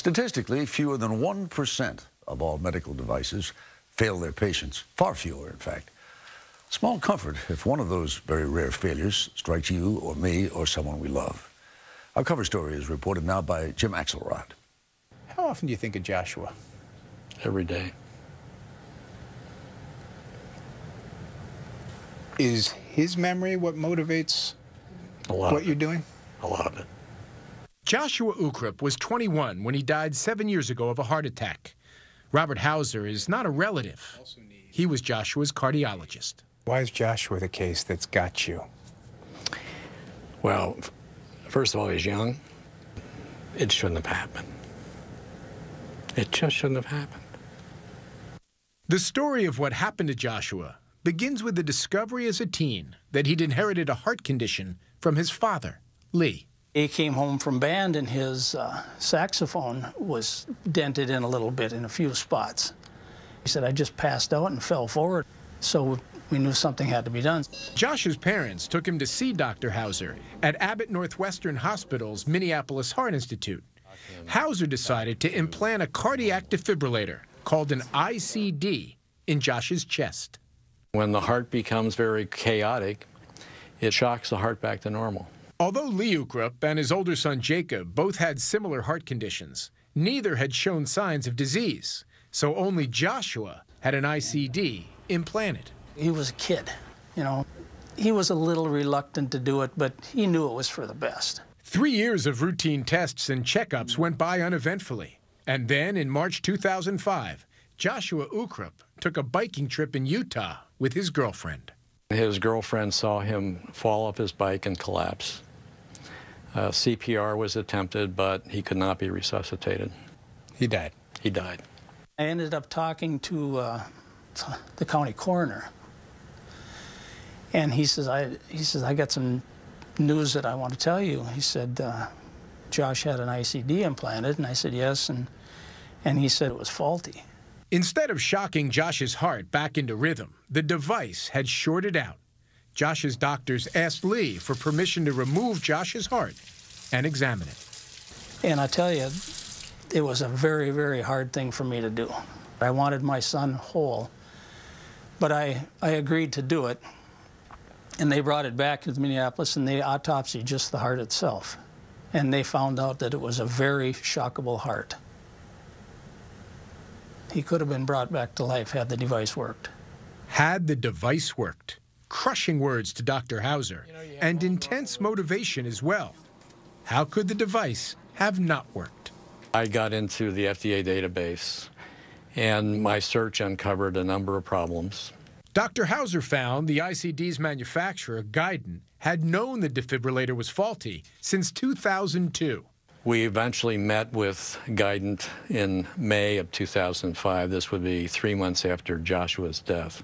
Statistically, fewer than 1% of all medical devices fail their patients. Far fewer, in fact. Small comfort if one of those very rare failures strikes you or me or someone we love. Our cover story is reported now by Jim Axelrod. How often do you think of Joshua? Every day. Is his memory what motivates what you're doing? A lot of it. Joshua Ukrup was 21 when he died 7 years ago of a heart attack. Robert Hauser is not a relative. He was Joshua's cardiologist. Why is Joshua the case that's got you? Well, first of all, he's young. It shouldn't have happened. It just shouldn't have happened. The story of what happened to Joshua begins with the discovery as a teen that he'd inherited a heart condition from his father, Lee. He came home from band and his saxophone was dented in a little bit in a few spots. He said, I just passed out and fell forward, so we knew something had to be done. Josh's parents took him to see Dr. Hauser at Abbott Northwestern Hospital's Minneapolis Heart Institute. Hauser decided to implant a cardiac defibrillator called an ICD in Josh's chest. When the heart becomes very chaotic, it shocks the heart back to normal. Although Lee Ukrup and his older son Jacob both had similar heart conditions, neither had shown signs of disease, so only Joshua had an ICD implanted. He was a kid, you know. He was a little reluctant to do it, but he knew it was for the best. 3 years of routine tests and checkups went by uneventfully. And then, in March 2005, Joshua Ukrup took a biking trip in Utah with his girlfriend. His girlfriend saw him fall off his bike and collapse. CPR was attempted, but he could not be resuscitated. He died. He died. I ended up talking to the county coroner, and he says, I got some news that I want to tell you. He said, Josh had an ICD implanted, and I said yes, and he said it was faulty. Instead of shocking Josh's heart back into rhythm, the device had shorted out. Josh's doctors asked Lee for permission to remove Josh's heart and examine it. And I tell you, it was a very, very hard thing for me to do. I wanted my son whole, but I agreed to do it. And they brought it back to Minneapolis, and they autopsied just the heart itself. And they found out that it was a very shockable heart. He could have been brought back to life had the device worked. Had the device worked. Crushing words to Dr. Hauser, and intense motivation as well. How could the device have not worked? I got into the FDA database, and my search uncovered a number of problems. Dr. Hauser found the ICD's manufacturer, Guidant, had known the defibrillator was faulty since 2002. We eventually met with Guidant in May of 2005. This would be 3 months after Joshua's death.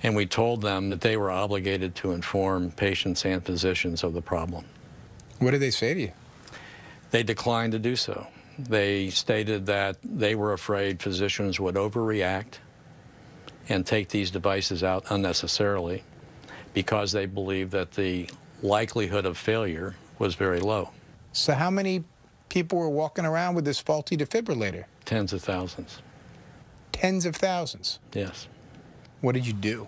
And we told them that they were obligated to inform patients and physicians of the problem. What did they say to you? They declined to do so. They stated that they were afraid physicians would overreact and take these devices out unnecessarily because they believed that the likelihood of failure was very low. So how many people were walking around with this faulty defibrillator? Tens of thousands. Tens of thousands? Yes. What did you do?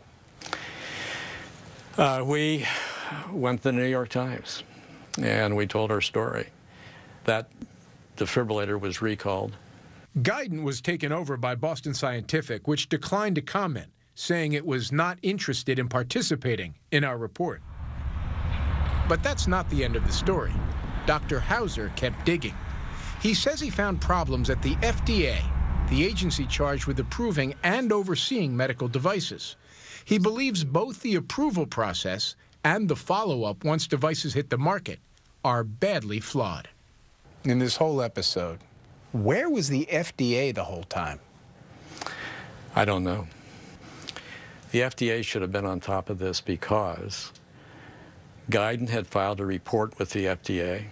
We went to the New York Times, and we told our story. That defibrillator was recalled. Guidant was taken over by Boston Scientific, which declined to comment, saying it was not interested in participating in our report. But that's not the end of the story. Dr. Hauser kept digging. He says he found problems at the FDA, the agency charged with approving and overseeing medical devices. He believes both the approval process and the follow-up once devices hit the market are badly flawed. In this whole episode, where was the FDA the whole time? I don't know. The FDA should have been on top of this because Guidant had filed a report with the FDA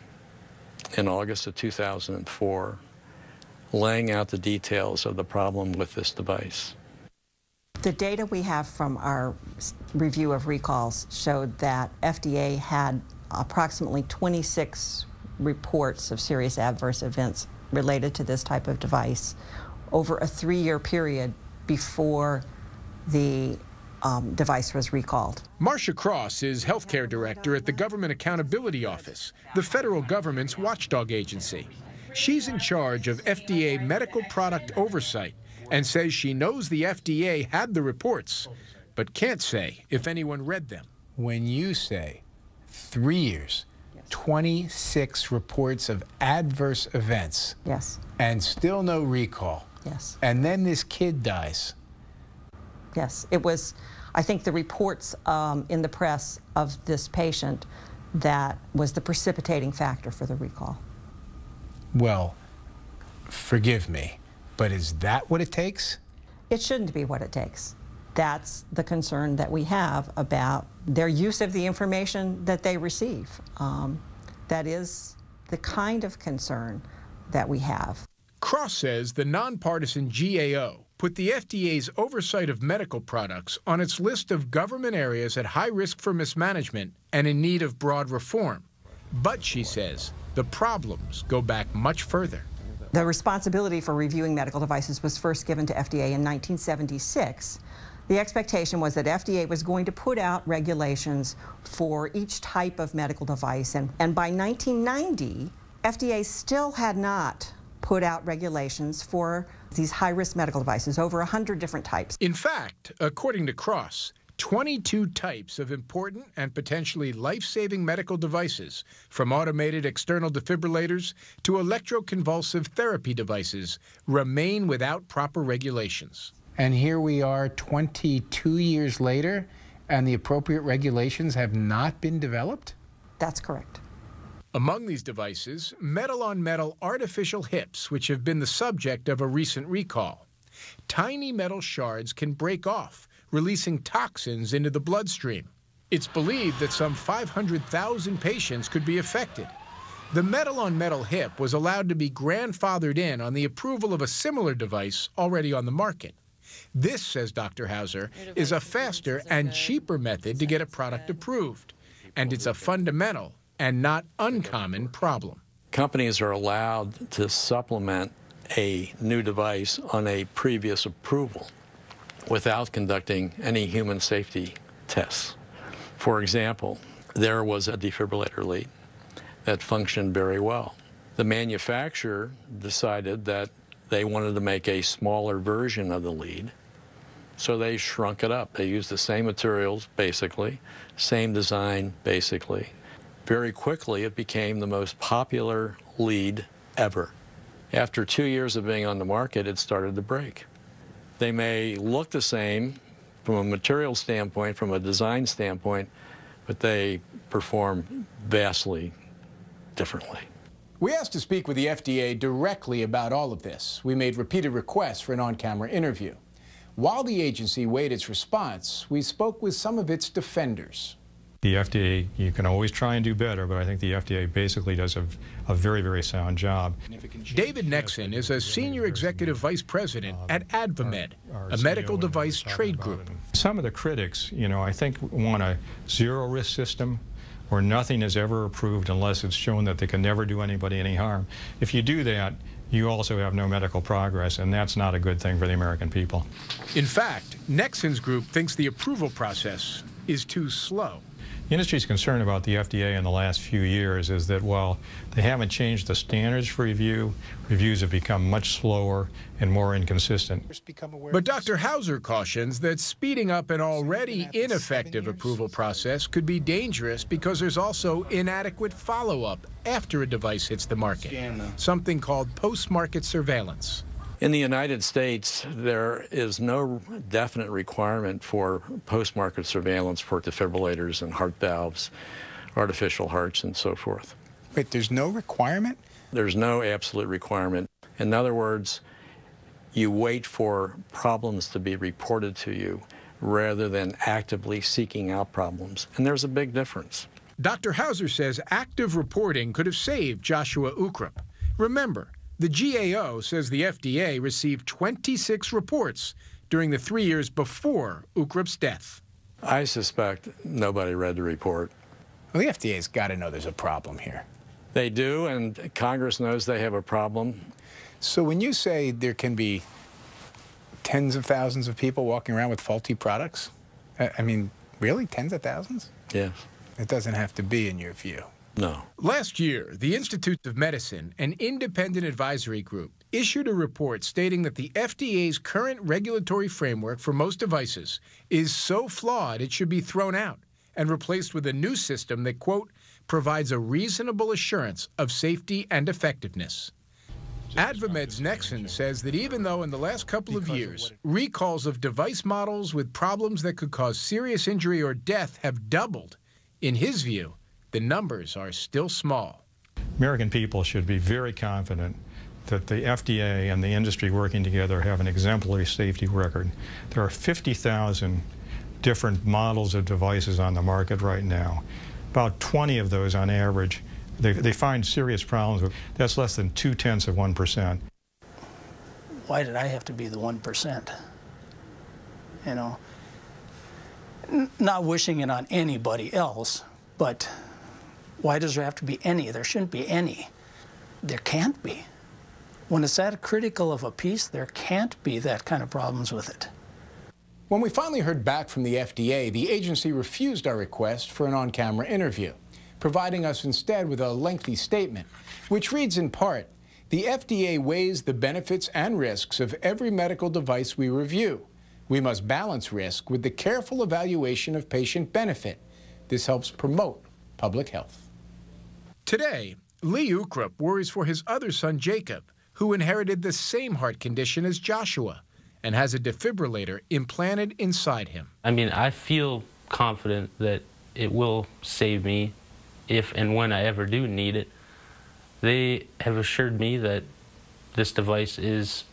in August of 2004, laying out the details of the problem with this device. The data we have from our review of recalls showed that FDA had approximately 26 reports of serious adverse events related to this type of device over a 3-year period before the device was recalled. Marcia Cross is healthcare director at the Government Accountability Office, the federal government's watchdog agency. She's in charge of FDA medical product oversight and says she knows the FDA had the reports, but can't say if anyone read them. When you say 3 years, 26 reports of adverse events, Yes. and still no recall, Yes. and then this kid dies. Yes. It was, I think, the reports in the press of this patient that was the precipitating factor for the recall. Well, forgive me, but is that what it takes? It shouldn't be what it takes. That's the concern that we have about their use of the information that they receive. That is the kind of concern that we have. Cross says the nonpartisan GAO put the FDA's oversight of medical products on its list of government areas at high risk for mismanagement and in need of broad reform. But, she says, the problems go back much further. The responsibility for reviewing medical devices was first given to FDA in 1976. The expectation was that FDA was going to put out regulations for each type of medical device, and by 1990, FDA still had not put out regulations for these high-risk medical devices, over 100 different types. In fact, according to Cross, 22 types of important and potentially life-saving medical devices, from automated external defibrillators to electroconvulsive therapy devices, remain without proper regulations. And here we are 22 years later, and the appropriate regulations have not been developed? That's correct. Among these devices, metal-on-metal artificial hips, which have been the subject of a recent recall. Tiny metal shards can break off, releasing toxins into the bloodstream. It's believed that some 500,000 patients could be affected. The metal-on-metal hip was allowed to be grandfathered in on the approval of a similar device already on the market. This, says Dr. Hauser, is a faster and cheaper method to get a product approved. And it's a fundamental and not uncommon problem. Companies are allowed to supplement a new device on a previous approval without conducting any human safety tests. For example, there was a defibrillator lead that functioned very well. The manufacturer decided that they wanted to make a smaller version of the lead, so they shrunk it up. They used the same materials, basically, same design, basically. Very quickly, it became the most popular lead ever. After 2 years of being on the market, it started to break. They may look the same from a material standpoint, from a design standpoint, but they perform vastly differently. We asked to speak with the FDA directly about all of this. We made repeated requests for an on-camera interview. While the agency weighed its response, we spoke with some of its defenders. The FDA, you can always try and do better, but I think the FDA basically does a very, very sound job. David Nexon is a senior executive vice president at AdvaMed, a medical device trade group. Some of the critics, I think want a zero-risk system where nothing is ever approved unless it's shown that they can never do anybody any harm. If you do that, you also have no medical progress, and that's not a good thing for the American people. In fact, Nexon's group thinks the approval process is too slow. The industry's concern about the FDA in the last few years is that while they haven't changed the standards for review, reviews have become much slower and more inconsistent. But Dr. Hauser cautions that speeding up an already ineffective approval process could be dangerous because there's also inadequate follow-up after a device hits the market, something called post-market surveillance. In the United States, there is no definite requirement for post-market surveillance for defibrillators and heart valves, artificial hearts, and so forth. Wait, there's no requirement? There's no absolute requirement. In other words, you wait for problems to be reported to you rather than actively seeking out problems. And there's a big difference. Dr. Hauser says active reporting could have saved Joshua Ukrup. Remember, the GAO says the FDA received 26 reports during the 3 years before Ukrup's death. I suspect nobody read the report. Well, the FDA's got to know there's a problem here. They do, and Congress knows they have a problem. So when you say there can be tens of thousands of people walking around with faulty products, I mean, really, tens of thousands? Yes. It doesn't have to be, in your view. No. Last year, the Institute of Medicine, an independent advisory group, issued a report stating that the FDA's current regulatory framework for most devices is so flawed it should be thrown out and replaced with a new system that, quote, provides a reasonable assurance of safety and effectiveness. AdvaMed's Nexon says that even though in the last couple of years, recalls of device models with problems that could cause serious injury or death have doubled, in his view, the numbers are still small. American people should be very confident that the FDA and the industry working together have an exemplary safety record. There are 50,000 different models of devices on the market right now. About 20 of those on average they find serious problems with. That's less than 0.2%. Why did I have to be the 1%? You know, not wishing it on anybody else, but why does there have to be any? There shouldn't be any. There can't be. When it's that critical of a piece, there can't be that kind of problems with it. When we finally heard back from the FDA, the agency refused our request for an on-camera interview, providing us instead with a lengthy statement, which reads in part, "The FDA weighs the benefits and risks of every medical device we review. We must balance risk with the careful evaluation of patient benefit. This helps promote public health." Today, Lee Ukrup worries for his other son, Jacob, who inherited the same heart condition as Joshua and has a defibrillator implanted inside him. I mean, I feel confident that it will save me if and when I ever do need it. They have assured me that this device is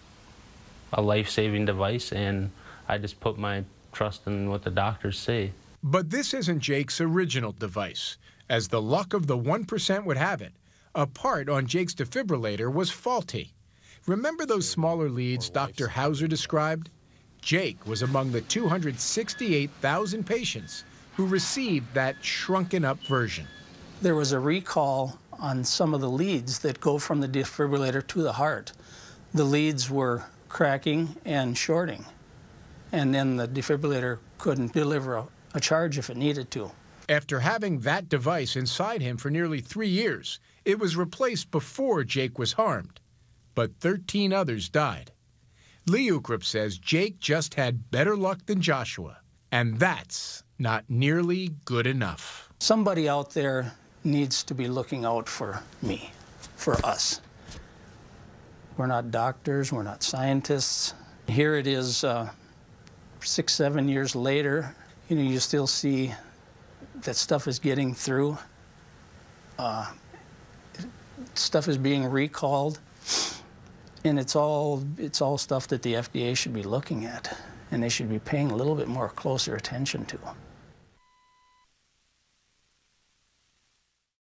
a life-saving device, and I just put my trust in what the doctors say. But this isn't Jake's original device. As the luck of the 1% would have it, a part on Jake's defibrillator was faulty. Remember those smaller leads Dr. Hauser described? Jake was among the 268,000 patients who received that shrunken-up version. There was a recall on some of the leads that go from the defibrillator to the heart. The leads were cracking and shorting, and then the defibrillator couldn't deliver a charge if it needed to. After having that device inside him for nearly 3 years, it was replaced before Jake was harmed. But 13 others died. Lee Ukrup says Jake just had better luck than Joshua, and that's not nearly good enough. Somebody out there needs to be looking out for me, for us. We're not doctors, we're not scientists. Here it is 6, 7 years later, you know, you still see that stuff is getting through. Stuff is being recalled, and it's all stuff that the FDA should be looking at, and they should be paying a little bit more closer attention to.